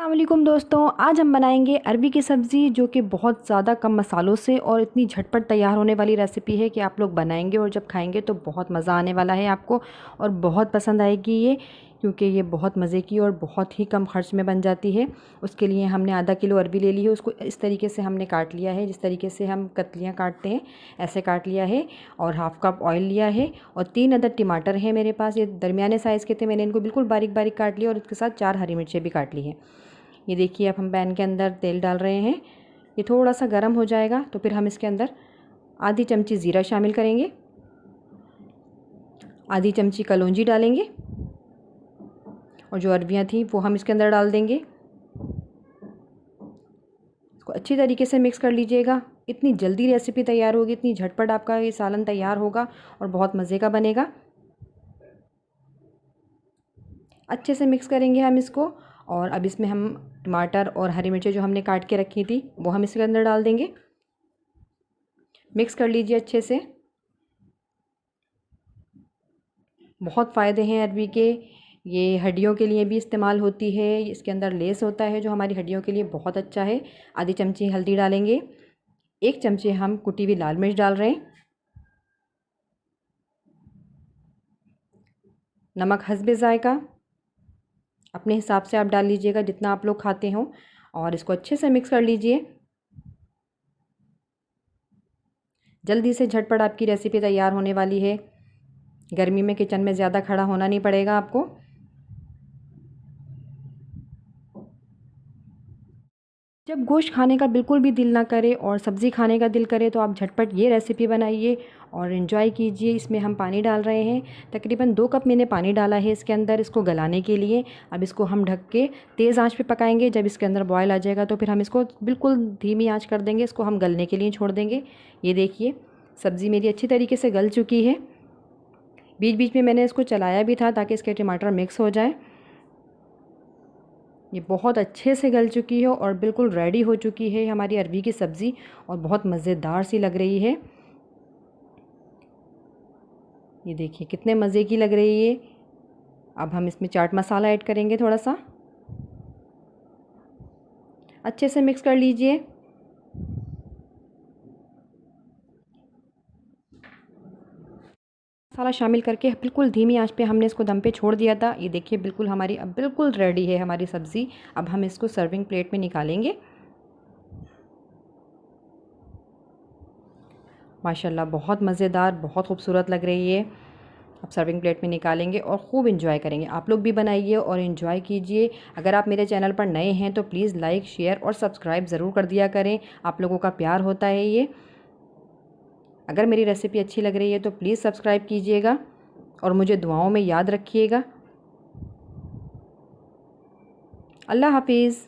अस्सलामुअलैकुम दोस्तों, आज हम बनाएंगे अरबी की सब्ज़ी जो कि बहुत ज़्यादा कम मसालों से और इतनी झटपट तैयार होने वाली रेसिपी है कि आप लोग बनाएंगे और जब खाएंगे तो बहुत मज़ा आने वाला है आपको और बहुत पसंद आएगी ये, क्योंकि ये बहुत मज़े की और बहुत ही कम खर्च में बन जाती है। उसके लिए हमने आधा किलो अरबी ले ली है, उसको इस तरीके से हमने काट लिया है, जिस तरीके से हम कतलियाँ काटते हैं ऐसे काट लिया है। और हाफ़ कप ऑयल लिया है और 3 अदद टमाटर हैं मेरे पास, ये दरमियाने साइज़ के थे, मैंने इनको बिल्कुल बारीक बारीक काट लिया और इसके साथ 4 हरी मिर्चें भी काट ली हैं। ये देखिए, अब हम पैन के अंदर तेल डाल रहे हैं। ये थोड़ा सा गर्म हो जाएगा तो फिर हम इसके अंदर आधी चमची ज़ीरा शामिल करेंगे, आधी चमची कलौंजी डालेंगे और जो अरबियाँ थी वो हम इसके अंदर डाल देंगे। इसको अच्छी तरीके से मिक्स कर लीजिएगा। इतनी जल्दी रेसिपी तैयार होगी, इतनी झटपट आपका ये सालन तैयार होगा और बहुत मज़े का बनेगा। अच्छे से मिक्स करेंगे हम इसको और अब इसमें हम टमाटर और हरी मिर्चें जो हमने काट के रखी थी वो हम इसके अंदर डाल देंगे। मिक्स कर लीजिए अच्छे से। बहुत फ़ायदे हैं अरबी के, ये हड्डियों के लिए भी इस्तेमाल होती है। इसके अंदर लेस होता है जो हमारी हड्डियों के लिए बहुत अच्छा है। आधी चमची हल्दी डालेंगे, 1 चमचे हम कुटी हुई लाल मिर्च डाल रहे हैं, नमक हस्बे ज़ायका, अपने हिसाब से आप डाल लीजिएगा जितना आप लोग खाते हो। और इसको अच्छे से मिक्स कर लीजिए। जल्दी से झटपट आपकी रेसिपी तैयार होने वाली है। गर्मी में किचन में ज़्यादा खड़ा होना नहीं पड़ेगा आपको। जब गोश्त खाने का बिल्कुल भी दिल ना करे और सब्ज़ी खाने का दिल करे तो आप झटपट ये रेसिपी बनाइए और इन्जॉय कीजिए। इसमें हम पानी डाल रहे हैं, तकरीबन 2 कप मैंने पानी डाला है इसके अंदर, इसको गलाने के लिए। अब इसको हम ढक के तेज़ आंच पे पकाएंगे। जब इसके अंदर बॉयल आ जाएगा तो फिर हम इसको बिल्कुल धीमी आंच कर देंगे, इसको हम गलने के लिए छोड़ देंगे। ये देखिए, सब्ज़ी मेरी अच्छी तरीके से गल चुकी है। बीच बीच में मैंने इसको चलाया भी था ताकि इसके टमाटर मिक्स हो जाए। ये बहुत अच्छे से गल चुकी है और बिल्कुल रेडी हो चुकी है हमारी अरबी की सब्ज़ी और बहुत मज़ेदार सी लग रही है। ये देखिए कितने मज़े की लग रही है। अब हम इसमें चाट मसाला ऐड करेंगे थोड़ा सा, अच्छे से मिक्स कर लीजिए। मसाला शामिल करके बिल्कुल धीमी आंच पे हमने इसको दम पे छोड़ दिया था। ये देखिए बिल्कुल हमारी अब बिल्कुल रेडी है हमारी सब्ज़ी। अब हम इसको सर्विंग प्लेट में निकालेंगे। माशाल्लाह बहुत मज़ेदार, बहुत खूबसूरत लग रही है। अब सर्विंग प्लेट में निकालेंगे और ख़ूब इंजॉय करेंगे। आप लोग भी बनाइए और इंजॉय कीजिए। अगर आप मेरे चैनल पर नए हैं तो प्लीज़ लाइक, शेयर और सब्सक्राइब ज़रूर कर दिया करें। आप लोगों का प्यार होता है ये। अगर मेरी रेसिपी अच्छी लग रही है तो प्लीज़ सब्सक्राइब कीजिएगा और मुझे दुआओं में याद रखिएगा। अल्लाह हाफिज़।